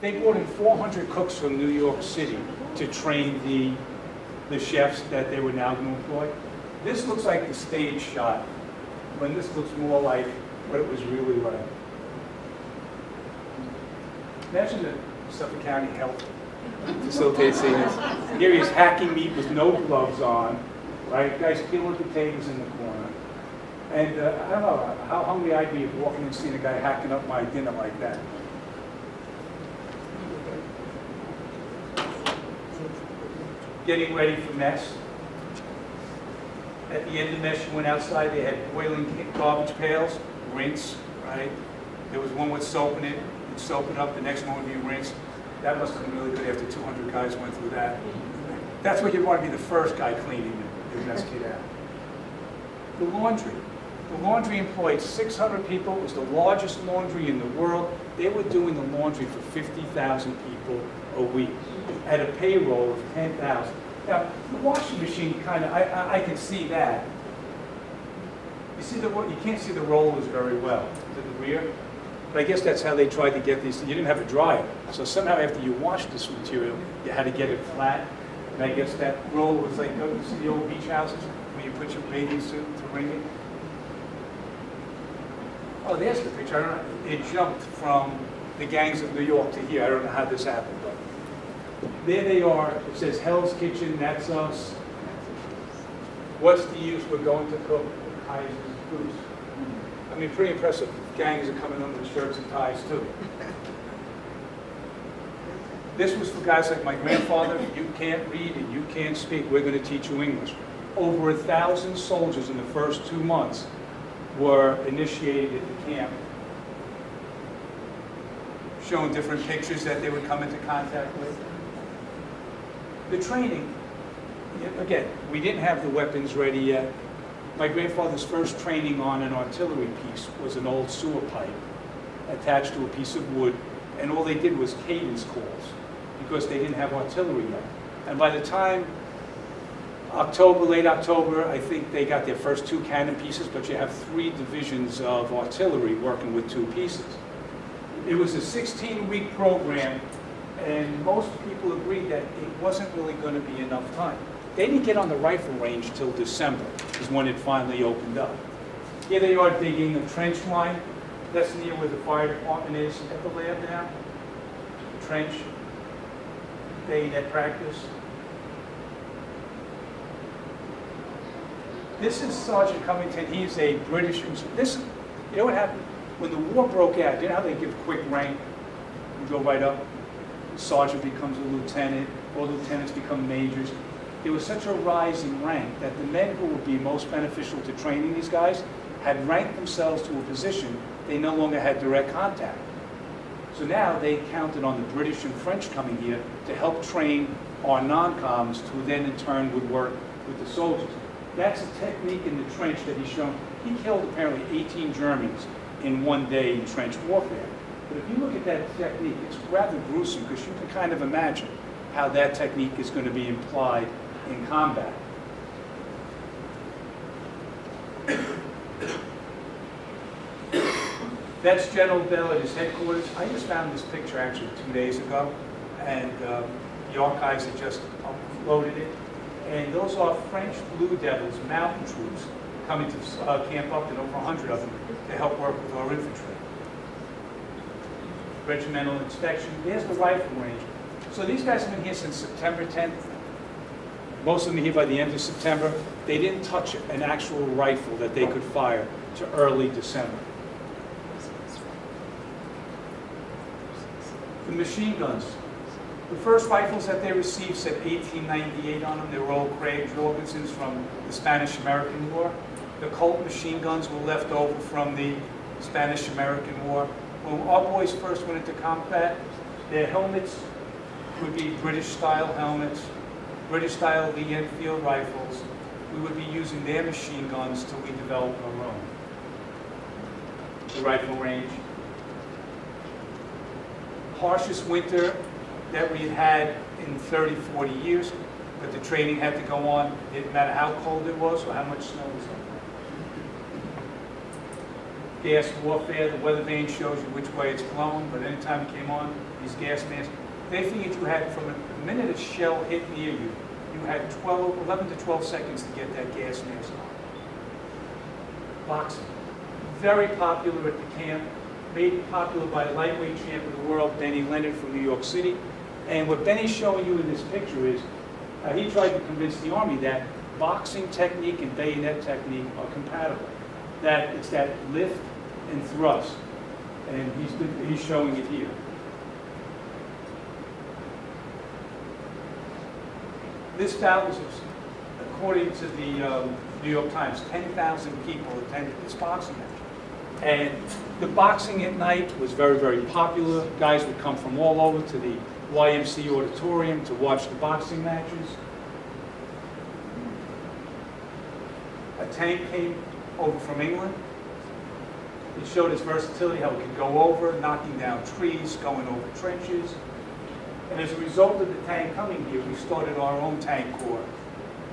They brought in 400 cooks from New York City to train the chefs that they were now going to employ. This looks like the stage shot, when this looks more like what it was really like. Imagine the Suffolk County Health facilitated seeing this. Here he is hacking meat with no gloves on, right? Guys peeling potatoes in the corner. And I don't know how hungry I'd be walking and seeing a guy hacking up my dinner like that. Getting ready for mess. At the end of mess, you went outside, they had boiling garbage pails, rinse, right? There was one with soap in it, you'd soap it up, the next one would be rinse. That must have been really good after 200 guys went through that. That's what you want to be the first guy cleaning the mess kit out. The laundry. The laundry employed 600 people. It was the largest laundry in the world. They were doing the laundry for 50,000 people a week at a payroll of 10,000. Now, the washing machine kind of, I can see that. You see you can't see the rollers very well to the rear. But I guess that's how they tried to get these. You didn't have a dryer. So somehow after you washed this material, you had to get it flat. And I guess that roller was like, you see the old beach houses where you put your bathing suit to wring it? Oh, there's the picture. I don't know. It jumped from the gangs of New York to here. I don't know how this happened, but there they are. It says Hell's Kitchen. That's us. What's the use? We're going to cook Kaiser's Goose. I mean, pretty impressive. Gangs are coming on with shirts and ties too. This was for guys like my grandfather. You can't read and you can't speak. We're going to teach you English. Over 1,000 soldiers in the first 2 months were initiated at the camp, showing different pictures that they would come into contact with. The training, again, we didn't have the weapons ready yet. My grandfather's first training on an artillery piece was an old sewer pipe attached to a piece of wood, and all they did was cadence calls because they didn't have artillery yet. And by the time late October, I think they got their first 2 cannon pieces, but you have 3 divisions of artillery working with 2 pieces. It was a 16-week program, and most people agreed that it wasn't really going to be enough time. They didn't get on the rifle range till December, is when it finally opened up. Here they are digging a trench line. That's near where the fire department is at the lab now. Trench, bayonet practice. This is Sergeant Covington. He's a British. You know what happened? When the war broke out, you know how they give quick rank? You go right up. Sergeant becomes a lieutenant, or lieutenants become majors. There was such a rise in rank that the men who would be most beneficial to training these guys had ranked themselves to a position they no longer had direct contact. So now they counted on the British and French coming here to help train our non-coms, who then in turn would work with the soldiers. That's a technique in the trench that he's shown. He killed apparently 18 Germans in one day in trench warfare. But if you look at that technique, it's rather gruesome because you can kind of imagine how that technique is going to be implied in combat. That's General Bell at his headquarters. I just found this picture actually 2 days ago, and the archives had just uploaded it. And those are French Blue Devils, mountain troops, coming to Camp Upton, over 100 of them, to help work with our infantry. Regimental inspection. There's the rifle range. So these guys have been here since September 10th. Most of them are here by the end of September. They didn't touch an actual rifle that they could fire to early December. The machine guns. The first rifles that they received said 1898 on them. They were old Craig Jorgensen's from the Spanish-American War. The Colt machine guns were left over from the Spanish-American War. When our boys first went into combat, their helmets would be British-style helmets, British-style Lee Enfield rifles. We would be using their machine guns till we developed our own. The rifle range. Harshest winter that we had in 30, 40 years, but the training had to go on. It didn't matter how cold it was or how much snow was on. gas warfare. The weather vane shows you which way it's blowing, but anytime it came on, these gas masks, they figured you had, from the minute a shell hit near you, you had 11 to 12 seconds to get that gas mask on. Boxing, very popular at the camp, made popular by the lightweight champ of the world, Benny Leonard from New York City. And what Benny's showing you in this picture is, he tried to convince the Army that boxing technique and bayonet technique are compatible. That it's that lift and thrust, and he's showing it here. This bout was, according to the New York Times, 10,000 people attended this boxing match. And the boxing at night was very, very popular. Guys would come from all over to the YMC auditorium to watch the boxing matches. A tank came over from England. It showed its versatility, how it could go over, knocking down trees, going over trenches. And as a result of the tank coming here, we started our own tank corps.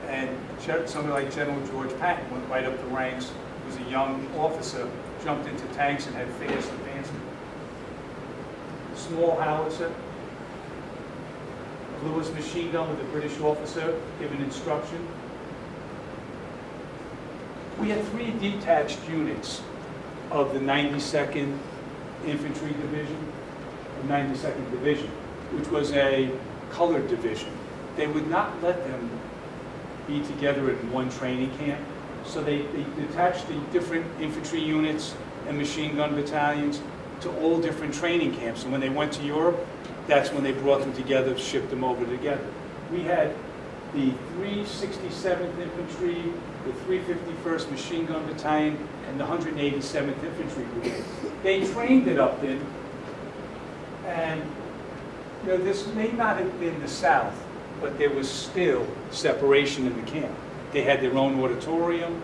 And somebody like General George Patton went right up the ranks. He was a young officer, jumped into tanks and had fast advancement. Small howitzer, a Lewis machine gun with a British officer giving instruction. We had 3 detached units of the 92nd Infantry Division, the 92nd Division, which was a colored division. They would not let them be together in one training camp, so they detached the different infantry units and machine gun battalions to all different training camps. And when they went to Europe, that's when they brought them together, shipped them over together. We had the 367th Infantry, the 351st Machine Gun Battalion, and the 187th Infantry Brigade. They trained at Upton, and you know, this may not have been the South, but there was still separation in the camp. They had their own auditorium,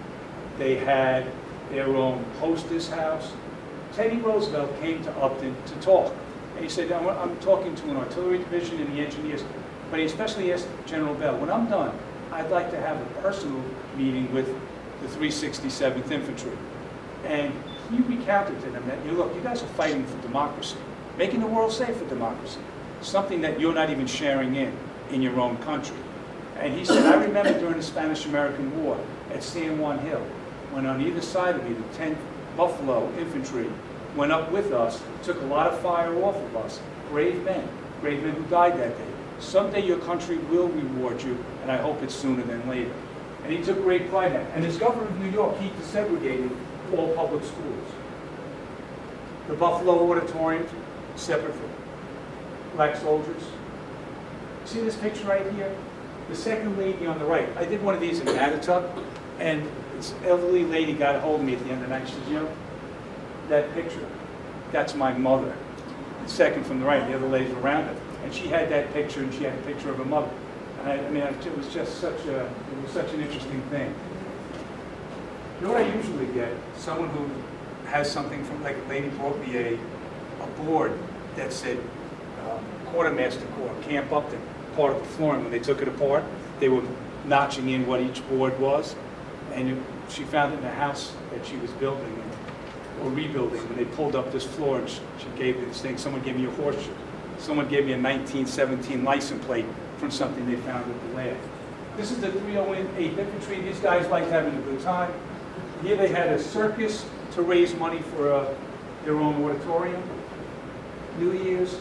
they had their own hostess house. Teddy Roosevelt came to Upton to talk, and he said, I'm talking to an artillery division and the engineers, but he especially asked General Bell, when I'm done, I'd like to have a personal meeting with the 367th Infantry. And he recounted to them that, look, you guys are fighting for democracy, making the world safe for democracy, something that you're not even sharing in your own country. And he said, I remember during the Spanish-American War at San Juan Hill, when on either side of me, the 10th Buffalo Infantry went up with us, took a lot of fire off of us, brave men who died that day. Someday your country will reward you, and I hope it's sooner than later. And he took great pride in that. And as governor of New York, he desegregated all public schools. The Buffalo Auditorium, separate from black soldiers. See this picture right here? The second lady on the right. I did one of these in Mattatuck, and this elderly lady got a hold of me at the end of the night. She said, that picture, that's my mother. The second from the right, the other ladies around her. And she had that picture, and she had a picture of her mother. And it was just such an interesting thing. You know what I usually get? Someone who has something from, like a lady brought me a board that said Quartermaster Corps, Camp Upton, part of the flooring. When they took it apart, they were notching in what each board was. And she found it in a house that she was building or rebuilding. When they pulled up this floor, and she gave me this thing. Someone gave me a horseshoe. Someone gave me a 1917 license plate from something they found at the lab. This is the 308th Infantry. These guys liked having a good time. Here they had a circus to raise money for their own auditorium. New Year's.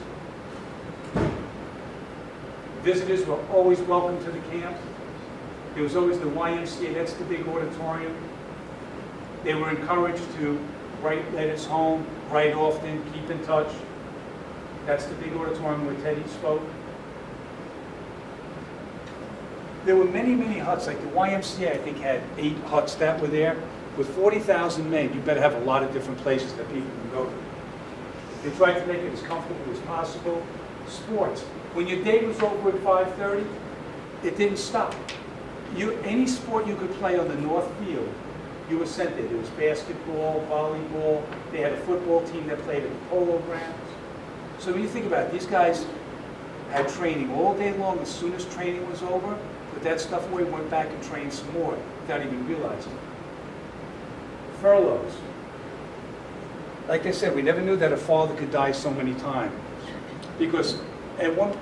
Visitors were always welcome to the camp. There was always the YMCA, that's the big auditorium. They were encouraged to write letters home, write often, keep in touch. That's the big auditorium where Teddy spoke. There were many, many huts, like the YMCA, I think, had 8 huts that were there. With 40,000 men, you better have a lot of different places that people can go to. They tried to make it as comfortable as possible. Sports. When your day was over at 5:30, it didn't stop. Any sport you could play on the North Field, you were sent there. There was basketball, volleyball. They had a football team that played at the polo grounds. So when you think about it, these guys had training all day long. As soon as training was over, put that stuff away, went back and trained some more without even realizing it. Furloughs. Like I said, we never knew that a father could die so many times. Because at one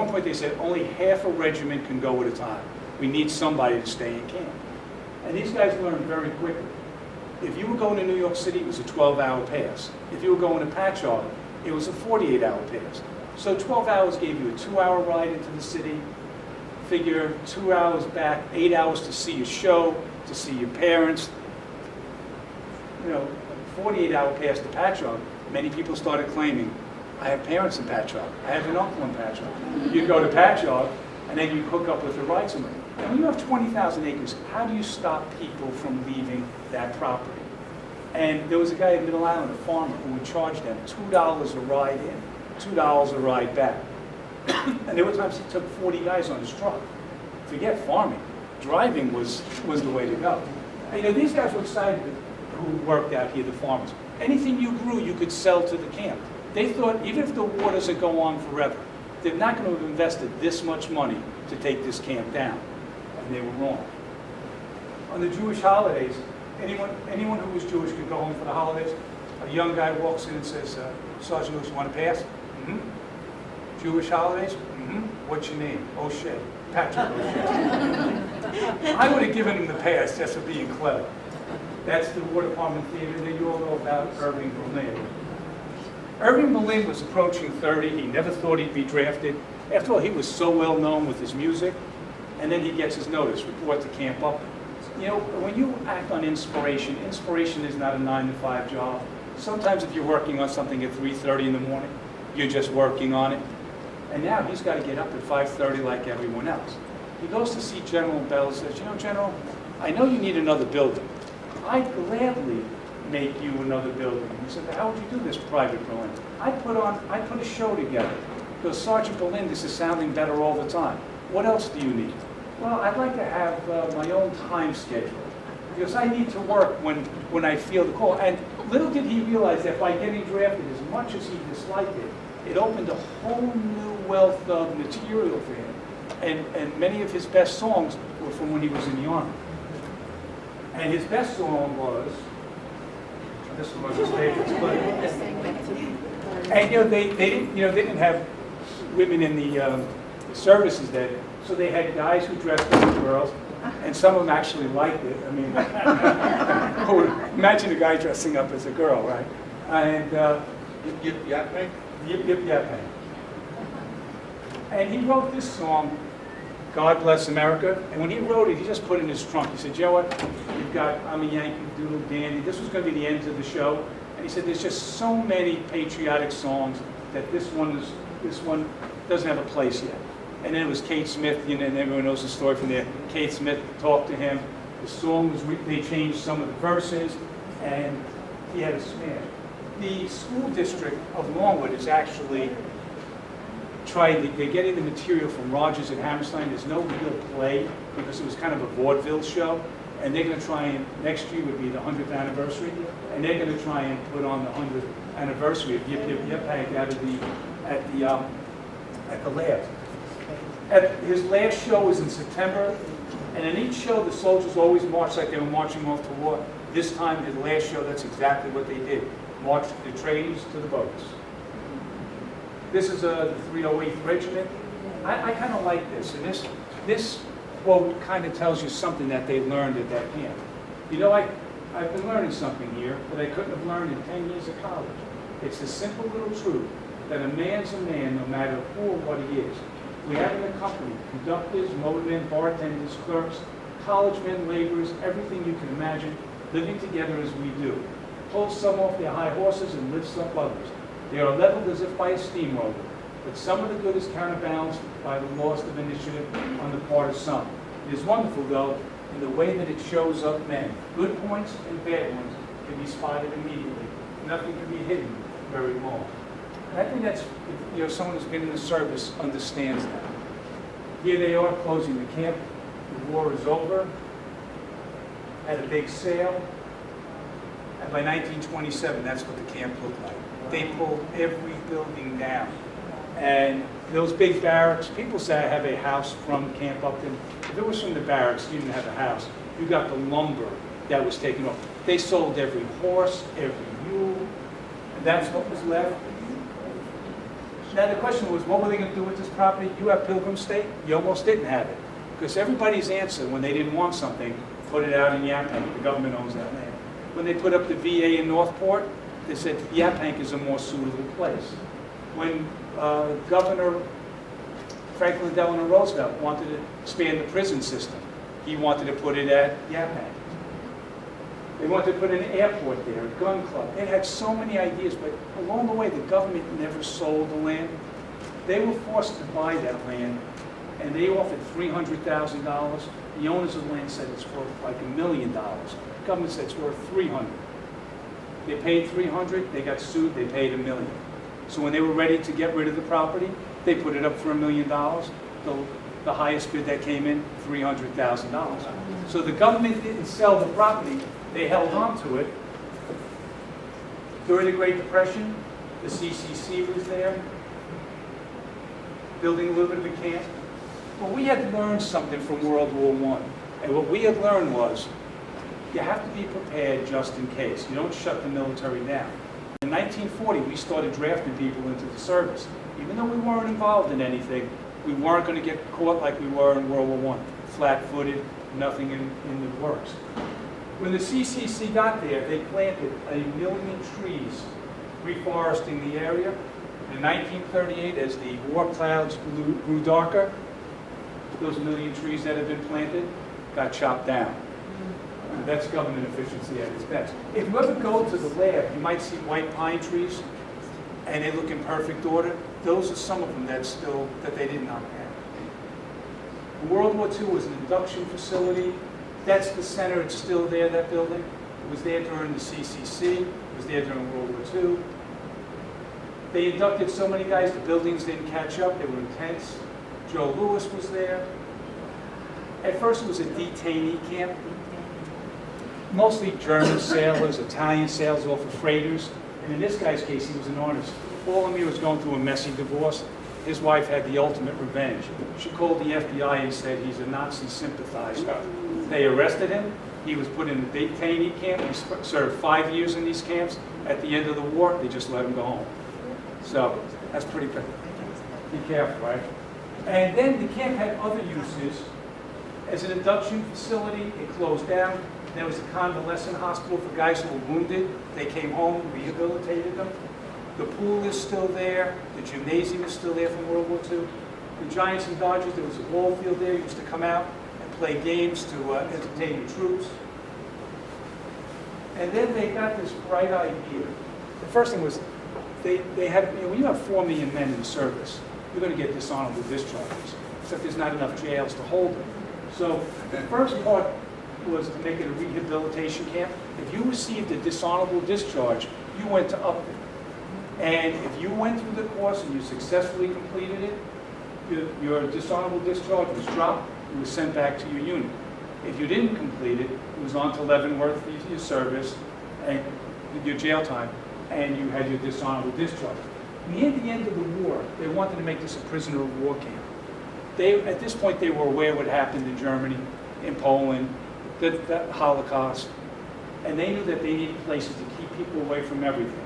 point they said only half a regiment can go at a time. We need somebody to stay in camp. And these guys learned very quickly. If you were going to New York City, it was a 12-hour pass. If you were going to Patchogue, it was a 48-hour pass. So 12 hours gave you a 2-hour ride into the city, figure 2 hours back, 8 hours to see your show, to see your parents. You know, 48-hour pass to Patchogue, many people started claiming, I have parents in Patchogue, I have an uncle in Patchogue. You go to Patchogue, and then you hook up with the right somewhere. And when you have 20,000 acres, how do you stop people from leaving that property? And there was a guy in Middle Island, a farmer, who would charge them $2 a ride in, $2 a ride back. And there were times he took 40 guys on his truck. Forget farming. Driving was the way to go. And, you know, these guys were excited who worked out here, the farmers. Anything you grew, you could sell to the camp. They thought, even if the war doesn't go on forever, they're not going to have invested this much money to take this camp down. And they were wrong. On the Jewish holidays, anyone who was Jewish could go home for the holidays. A young guy walks in and says, Sergeant Lewis, you want to pass? Mm-hmm. Jewish holidays? Mm-hmm. What's your name? O'Shea. Patrick O'Shea. I would have given him the pass just for being clever. That's the War Department theater that you all know about, Irving Berlin. Irving Berlin was approaching 30. He never thought he'd be drafted. After all, he was so well known with his music. And then he gets his notice, report to Camp Upton. You know, when you act on inspiration, inspiration is not a 9-to-5 job. Sometimes if you're working on something at 3:30 in the morning, you're just working on it. And now he's got to get up at 5:30 like everyone else. He goes to see General Bell and says, you know, General, I know you need another building. I'd gladly make you another building. He said, how would you do this, Private Berlin? I put a show together. He goes, Sergeant Berlin, this is sounding better all the time. What else do you need? Well, I'd like to have my own time schedule, because I need to work when I feel the call. And little did he realize that by getting drafted, as much as he disliked it, it opened a whole new wealth of material for him. And many of his best songs were from when he was in the Army. And his best song was, this was one of his favorites, and you know, they didn't have women in the services then, so they had guys who dressed as girls, and some of them actually liked it. I mean, imagine a guy dressing up as a girl, right? And Yip yip yap hey? Yip yip yap hey. And he wrote this song, God Bless America, and when he wrote it, he just put it in his trunk. He said, you know what, you've got I'm a Yankee Doodle Dandy. This was going to be the end of the show. And he said, there's just so many patriotic songs that this one doesn't have a place yet. And then it was Kate Smith, you know, and everyone knows the story from there. Kate Smith talked to him. The song was, they changed some of the verses, and he had a smash. The school district of Longwood is actually they're getting the material from Rogers and Hammerstein. There's no real play because it was kind of a vaudeville show. And they're going to try and, next year would be the 100th anniversary, and they're going to try and put on the 100th anniversary of Yip Yip Yip Hank at the lab. His last show was in September, and in each show the soldiers always marched like they were marching off to war. This time, his last show, that's exactly what they did. Marched the trainees to the boats. This is the 308th Regiment. I kind of like this, and this quote kind of tells you something that they learned at that camp. You know, I've been learning something here that I couldn't have learned in 10 years of college. It's the simple little truth that a man's a man no matter who or what he is. We have in the company conductors, motormen, bartenders, clerks, college men, laborers, everything you can imagine, living together as we do. Pull some off their high horses and lift up others. They are leveled as if by a steamroller, but some of the good is counterbalanced by the loss of initiative on the part of some. It is wonderful, though, in the way that it shows up men. Good points and bad ones can be spotted immediately. Nothing can be hidden very long. And I think that's, you know, someone who's been in the service understands that. Here they are closing the camp. The war is over. Had a big sale. And by 1927, that's what the camp looked like. They pulled every building down. And those big barracks, people say I have a house from Camp Upton. If it was from the barracks, you didn't have a house. You got the lumber that was taken off. They sold every horse, every mule. That's what was left. Now the question was, what were they going to do with this property? You have Pilgrim State, you almost didn't have it. Because everybody's answer when they didn't want something, put it out in Yaphank, the government owns that land. When they put up the VA in Northport, they said Yaphank is a more suitable place. When Governor Franklin Delano Roosevelt wanted to expand the prison system, he wanted to put it at Yaphank. They wanted to put an airport there, a gun club. They had so many ideas, but along the way, the government never sold the land. They were forced to buy that land, and they offered $300,000. The owners of the land said it's worth like $1 million. The government said it's worth $300,000. They paid $300,000, they got sued, they paid $1 million. So when they were ready to get rid of the property, they put it up for $1 million. The highest bid that came in, $300,000. So the government didn't sell the property, they held on to it. During the Great Depression, the CCC was there, building a little bit of a camp. But we had learned something from World War I. And what we had learned was, you have to be prepared just in case. You don't shut the military down. In 1940, we started drafting people into the service. Even though we weren't involved in anything, we weren't going to get caught like we were in World War I. Flat-footed, nothing in the works. When the CCC got there, they planted 1 million trees, reforesting the area. In 1938, as the war clouds grew darker, those 1 million trees that had been planted got chopped down. That's government efficiency at its best. If you ever go to the lab, you might see white pine trees, and they look in perfect order. Those are some of them that they did not have. World War II was an induction facility. That's the center. It's still there, that building. It was there during the CCC. It was there during World War II. They inducted so many guys, the buildings didn't catch up. They were intense. Joe Louis was there. At first, it was a detainee camp. Mostly German sailors, Italian sailors, all for freighters. And in this guy's case, he was an artist. All of me was going through a messy divorce. His wife had the ultimate revenge. She called the FBI and said he's a Nazi sympathizer. They arrested him. He was put in a detainee camp. He served 5 years in these camps. At the end of the war, they just let him go home. So that's pretty good. Be careful, right? And then the camp had other uses. As an induction facility, it closed down. There was a convalescent hospital for guys who were wounded. They came home, rehabilitated them. The pool is still there. The gymnasium is still there from World War II. The Giants and Dodgers, there was a ball field there. You used to come out and play games to entertain the troops. And then they got this bright idea. The first thing was, they had, when you have 4 million men in the service, you're going to get dishonorable discharges, except there's not enough jails to hold them. So the first part was to make it a rehabilitation camp. If you received a dishonorable discharge, you went to Upton. And if you went through the course and you successfully completed it, your dishonorable discharge was dropped, you were sent back to your unit. If you didn't complete it, it was on to Leavenworth, your service, and your jail time, and you had your dishonorable discharge. Near the end of the war, they wanted to make this a prisoner of war camp. At this point, they were aware of what happened in Germany, in Poland, the Holocaust, and they knew that they needed places to keep people away from everything.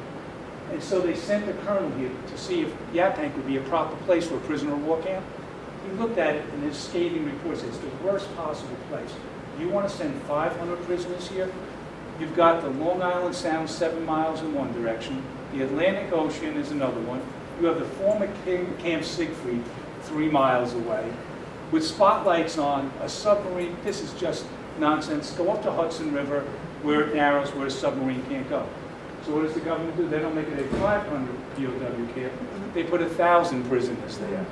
And so they sent the colonel here to see if Yaphank would be a proper place for a prisoner of war camp. He looked at it in his scathing report, said it's the worst possible place. You want to send 500 prisoners here? You've got the Long Island Sound 7 miles in one direction, the Atlantic Ocean is another one. You have the former Camp Siegfried 3 miles away, with spotlights on a submarine. This is just nonsense. Go up to Hudson River where it narrows, where a submarine can't go. So what does the government do? They don't make it a 500 POW camp. They put 1,000 prisoners there.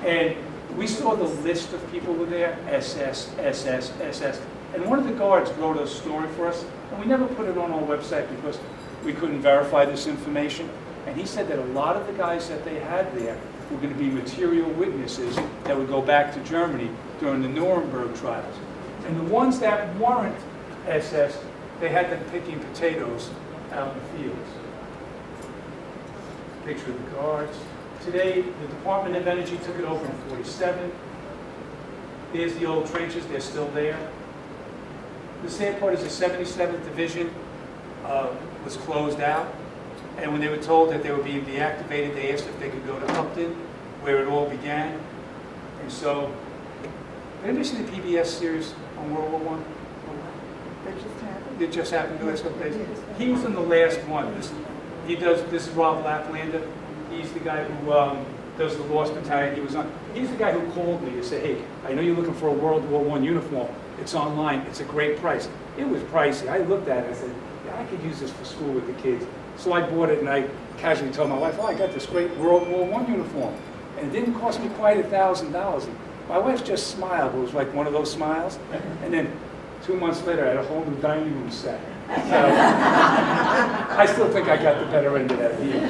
And we saw the list of people who were there, SS, SS, SS. And one of the guards wrote a story for us, and we never put it on our website because we couldn't verify this information. And he said that a lot of the guys that they had there were going to be material witnesses that would go back to Germany during the Nuremberg trials. And the ones that weren't SS, they had them picking potatoes out in the fields. Picture of the guards. Today, the Department of Energy took it over in 47. There's the old trenches, they're still there. The sad part is the 77th Division was closed out. And when they were told that they were being deactivated, they asked if they could go to Upton, where it all began. And so, did anybody see the PBS series on World War I? That just happened. It just happened the last couple days. Yes. He was in the last one. This is Rob Laplander. He's the guy who does the Lost Battalion. He's the guy who called me to say, hey, I know you're looking for a World War I uniform. It's online. It's a great price. It was pricey. I looked at it. I said, yeah, I could use this for school with the kids. So I bought it, and I casually told my wife, oh, I got this great World War I uniform. And it didn't cost me quite $1,000. My wife just smiled. It was like one of those smiles. And then 2 months later, I had a whole new dining room set. So I still think I got the better end of that deal.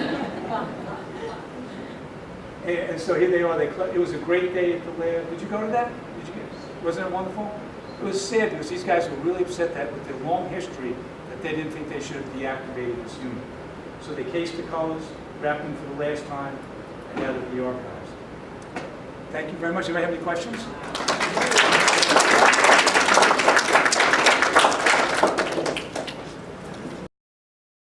And so here they are. It was a great day at the lab. Did you go to that? Wasn't it wonderful? It was sad because these guys were really upset that with their long history that they didn't think they should have deactivated this unit. So they cased the colors, wrapped them for the last time, and now they're at the archives. Thank you very much. Anybody have any questions?